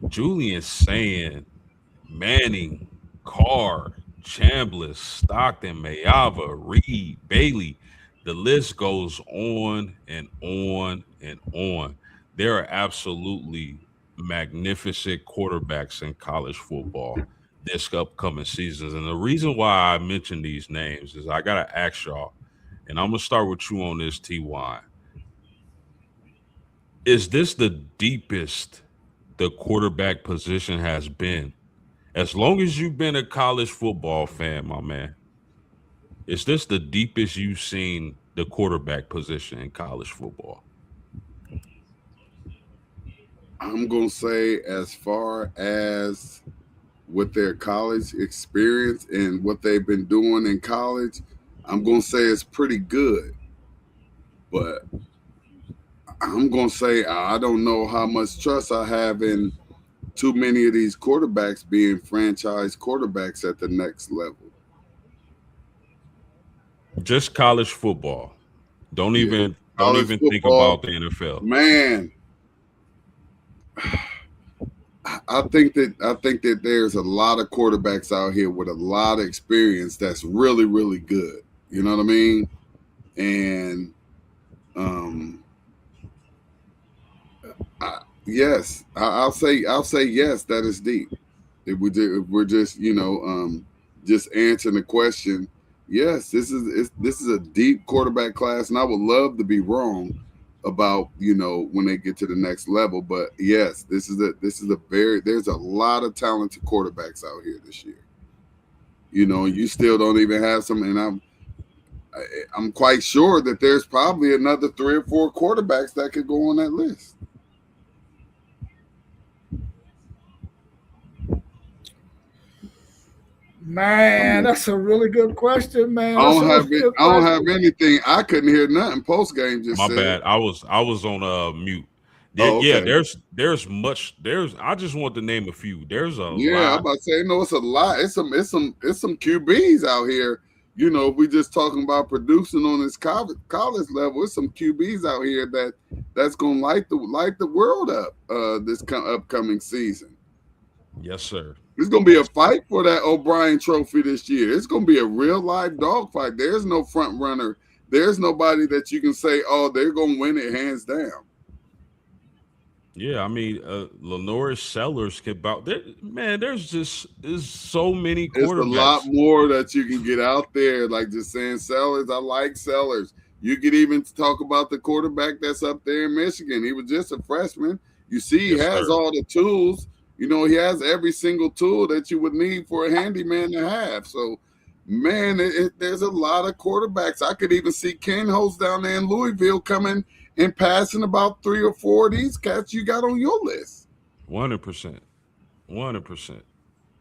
Julian saying Manning, Carr, Chambliss, Stockton, Mayava, Reed, Bailey. The list goes on and on and on. There are absolutely magnificent quarterbacks in college football this upcoming seasons. And the reason why I mention these names is I got to ask y'all, and I'm going to start with you on this, TY. Is this the deepest the quarterback position has been? As long as you've been a college football fan, my man, is this the deepest you've seen the quarterback position in college football? I'm gonna say, as far as with their college experience and what they've been doing in college, I'm gonna say it's pretty good. But I'm gonna say I don't know how much trust I have in too many of these quarterbacks being franchise quarterbacks at the next level. Just college football. Don't Yeah, college even think football, about the NFL. man. I think that there's a lot of quarterbacks out here with a lot of experience that's really really good. You know what I mean? And um, I'll say yes. That is deep. If we're just just answering the question. Yes, this is a deep quarterback class, and I would love to be wrong about when they get to the next level. But yes, this is a very there's a lot of talented quarterbacks out here this year. You still don't even have some, and I'm quite sure that there's probably another 3 or 4 quarterbacks that could go on that list. Man, that's a really good question, man. I That's a don't have really it. good I don't question. have anything. I couldn't hear nothing post game. Just My said, bad. I was on mute. Yeah, "Oh, yeah. okay, There's. I just want to name a few. There's a yeah." I'm lot. about to say, no, it's a lot. It's some QBs out here. If we just talking about producing on this college level, it's some QBs out here that's gonna light the world up. This upcoming season. Yes, sir. It's gonna be a fight for that O'Brien Trophy this year. It's gonna be a real live dog fight. There's no front runner. There's nobody that you can say, "Oh, they're gonna win it hands down." Yeah, I mean, Lenore Sellers could about there. Man, there's so many It's a lot quarterbacks. more that you can get out there. Like just saying Sellers, I like Sellers. You could even talk about the quarterback that's up there in Michigan. He was just a freshman. You see, he Yes, has sir. all the tools. He has every single tool that you would need for a handyman to have. So, man, there's a lot of quarterbacks. I could even see Ken Holtz down there in Louisville coming and passing about 3 or 4 of these cats you got on your list. 100%. 100%.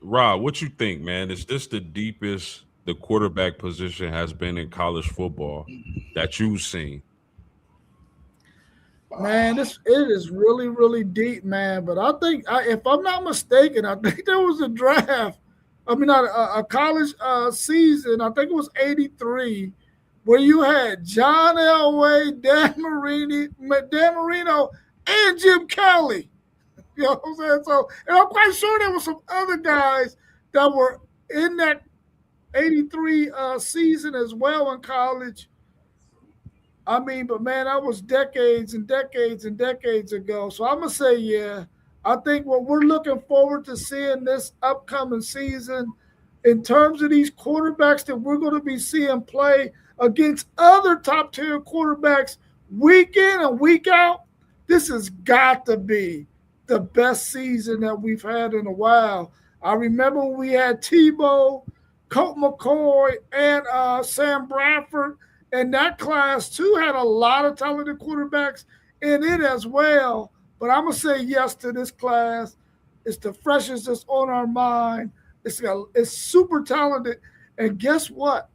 Rob, what you think, man? Is this the deepest the quarterback position has been in college football that you've seen? Man, it is really, really deep, man. But I think, if I'm not mistaken, I think there was a draft. I mean, not a college season. I think it was '83, where you had John Elway, Dan Marino, and Jim Kelly. You know what I'm saying? So, and I'm quite sure there were some other guys that were in that '83 season as well in college. I mean, but man, that was decades and decades and decades ago. So I'm gonna say, yeah. I think what we're looking forward to seeing this upcoming season, in terms of these quarterbacks that we're going to be seeing play against other top tier quarterbacks week in and week out, this has got to be the best season that we've had in a while. I remember when we had Tebow, Colt McCoy, and Sam Bradford, and that class too had a lot of talented quarterbacks in it as well. But I'm gonna say yes to this class. It's the freshest that's on our mind. It's super talented, and guess what?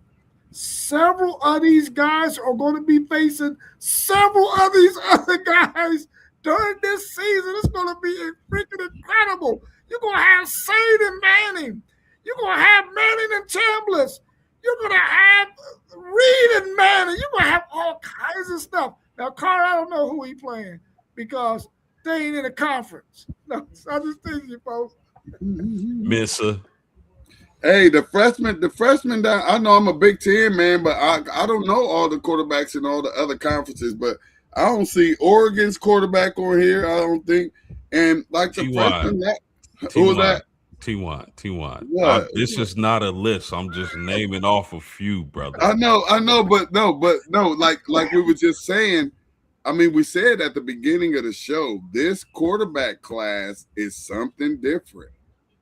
Several of these guys are going to be facing several of these other guys during this season. It's going to be freaking incredible. You're going to have Sade and Manning. You're going to have Manning and Chambliss. You're going to have Reed and Manning. You're going to have all kinds of stuff. Now, Carr, I don't know who he playing because they ain't in a conference. No, I just think you folks. Missa. Hey, the freshmen that I know I'm a Big Ten man, but I don't know all the quarterbacks in all the other conferences, but I don't see Oregon's quarterback on here. I don't think, and like the freshmen, who was that? T1. What? This is not a list. I'm just naming off a few, brother. I know, but no, like we were just saying. I mean, we said at the beginning of the show, this quarterback class is something different.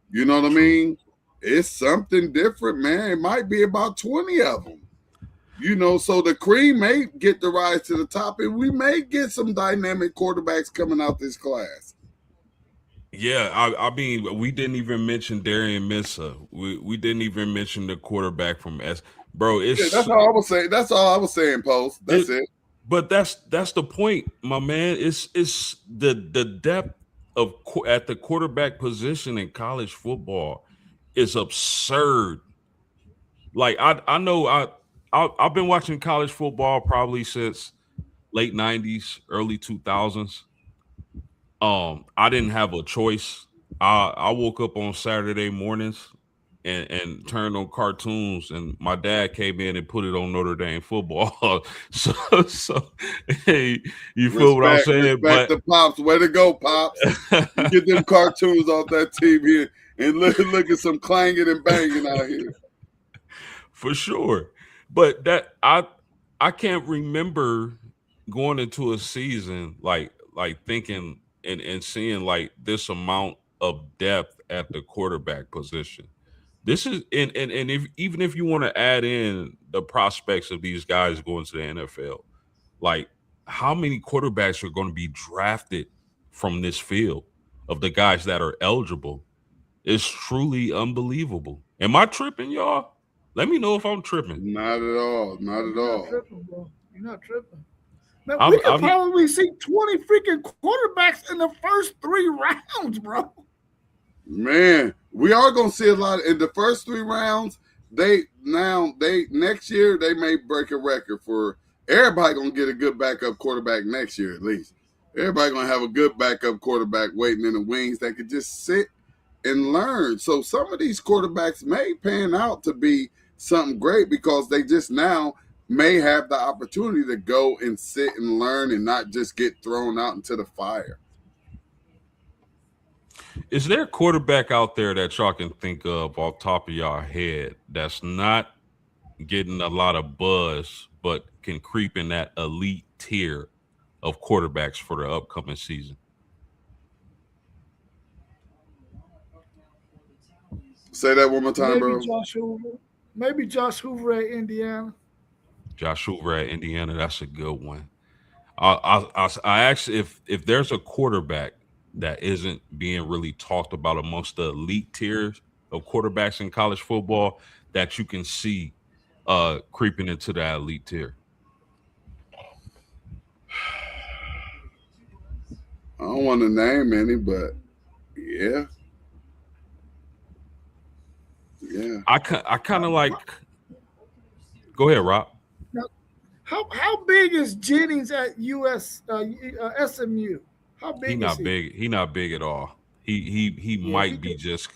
You know what I mean? It's something different, man. It might be about 20 of them. So the cream may get the rise to the top, and we may get some dynamic quarterbacks coming out this class. Yeah, I mean, we didn't even mention Darian Missa. We didn't even mention the quarterback from S. Bro, Yeah, that's all I was saying. That's all I was saying, Post. That's it. But that's the point, my man. It's the depth of at the quarterback position in college football is absurd. Like I know I've been watching college football probably since late 90s, early 2000s. I didn't have a choice. I woke up on Saturday mornings and turned on cartoons, and my dad came in and put it on Notre Dame football. so hey, you feel what I'm saying? Respect the Pops. Way to go, Pops. You get them cartoons off that TV and look at some clanging and banging out here. For sure. But that I can't remember going into a season like thinking and seeing like this amount of depth at the quarterback position. This is and if even if you want to add in the prospects of these guys going to the NFL, like how many quarterbacks are going to be drafted from this field of the guys that are eligible is truly unbelievable. Am I tripping, y'all? Let me know if I'm tripping. Not at all. Not at all. Tripping, bro. You're not tripping. Man, we could probably see 20 freaking quarterbacks in the first 3 rounds, bro. Man, we are gonna see a lot in the first 3 rounds. They next year they may break a record for everybody. Gonna get a good backup quarterback next year at least. Everybody gonna have a good backup quarterback waiting in the wings that could just sit and learn. So some of these quarterbacks may pan out to be something great because they just now may have the opportunity to go and sit and learn and not just get thrown out into the fire. Is there a quarterback out there that y'all can think of off top of y'all head that's not getting a lot of buzz but can creep in that elite tier of quarterbacks for the upcoming season? Say that one more time, bro. Maybe Josh Hoover at Indiana. Josh Hoover at Indiana, that's a good one. I actually, if there's a quarterback that isn't being really talked about amongst the elite tiers of quarterbacks in college football that you can see creeping into that elite tier. I don't want to name any, but yeah. I kind of like. Go ahead, Rob. Now, how big is Jennings at SMU? How big? He not big. He not big at all. He might be just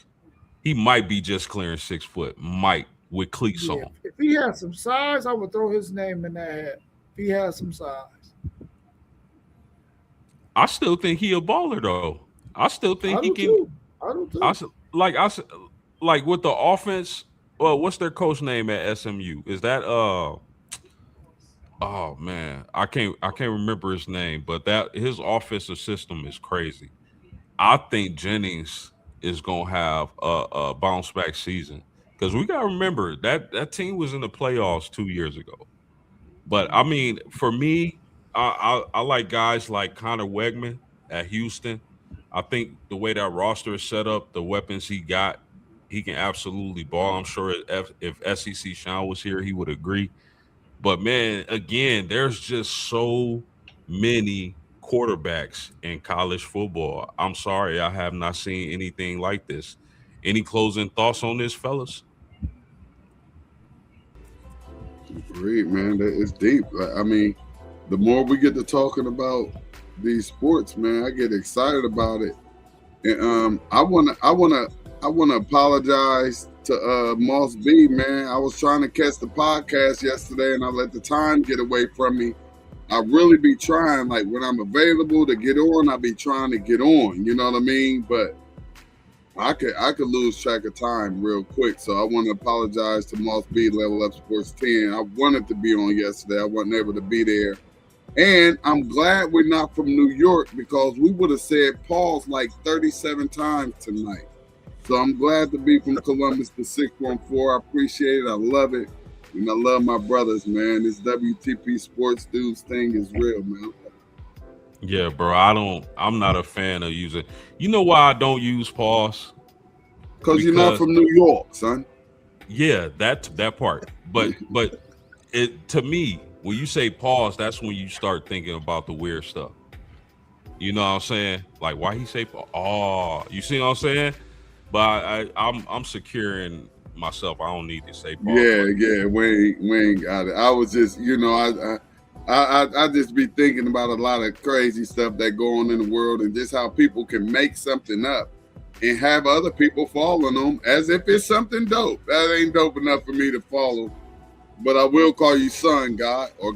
clearing 6 foot. Might with cleats on. If he has some size, I would throw his name in that hat. If he has some size. I still think he a baller though. I still think he can. Too. I do too. Like with the offense. Well, what's their coach name at SMU? Is that oh man, I can't remember his name, but that his offensive system is crazy. I think Jennings is gonna have a bounce back season because we gotta remember that team was in the playoffs 2 years ago. But I mean, for me, I like guys like Connor Wegman at Houston. I think the way that roster is set up, the weapons he got, he can absolutely ball. I'm sure if SEC Sean was here, he would agree. But man, again, there's just so many quarterbacks in college football. I'm sorry, I have not seen anything like this. Any closing thoughts on this, fellas? Great, man. It's deep. I mean, the more we get to talking about these sports, man, I get excited about it. And I wanna apologize to Moss B, man. I was trying to catch the podcast yesterday and I let the time get away from me. I really be trying, like when I'm available to get on, I be trying to get on, you know what I mean? But I could lose track of time real quick. So I want to apologize to Moss B, Level Up Sports 10. I wanted to be on yesterday. I wasn't able to be there. And I'm glad we're not from New York because we would have said pause like 37 times tonight. So I'm glad to be from Columbus to 614. I appreciate it. I love it. And I love my brothers, man. This WTP Sports Dudes thing is real, man. Yeah, bro. I'm not a fan of using. You know why I don't use pause? Because you're not from New York, son. Yeah, that part. But it, to me, when you say pause, that's when you start thinking about the weird stuff. You know what I'm saying? Like, why he say pause? Oh, you see what I'm saying? But I'm securing myself. I don't need to say pause. Yeah, we ain't got it. I was just, I just be thinking about a lot of crazy stuff that go on in the world and just how people can make something up and have other people following them as if it's something dope. That ain't dope enough for me to follow. But I will call you son, God or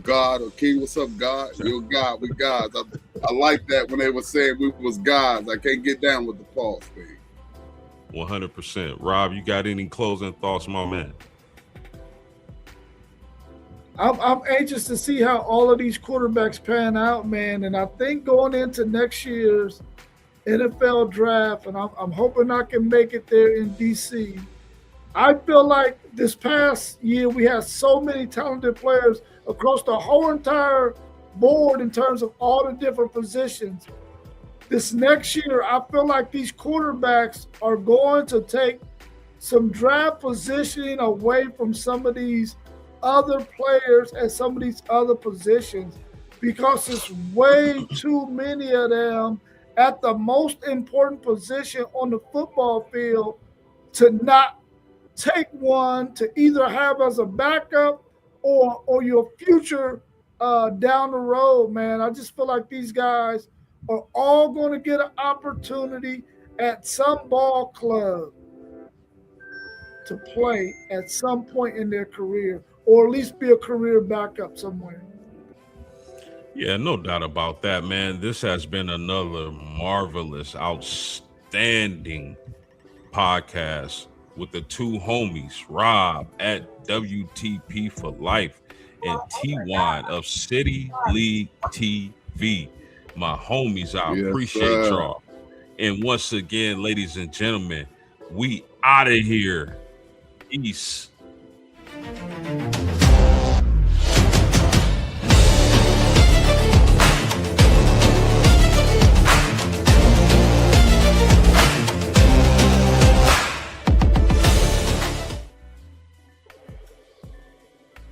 King. What's up, God? You're God. We gods. I like that when they were saying we was gods. I can't get down with the pause thing. 100%. Rob, you got any closing thoughts, my man? I'm anxious to see how all of these quarterbacks pan out, man. And I think going into next year's NFL draft, and I'm hoping I can make it there in DC. I feel like this past year we had so many talented players across the whole entire board in terms of all the different positions. This next year, I feel like these quarterbacks are going to take some draft positioning away from some of these other players at some of these other positions because it's way too many of them at the most important position on the football field to not take one to either have as a backup or your future down the road, man. I just feel like these guys are all going to get an opportunity at some ball club to play at some point in their career, or at least be a career backup somewhere. Yeah, no doubt about that, man. This has been another marvelous, outstanding podcast with the two homies, Rob at WTP for Life and T-Wine of City League TV. My homies, I appreciate y'all. And once again, ladies and gentlemen, we out of here. Peace.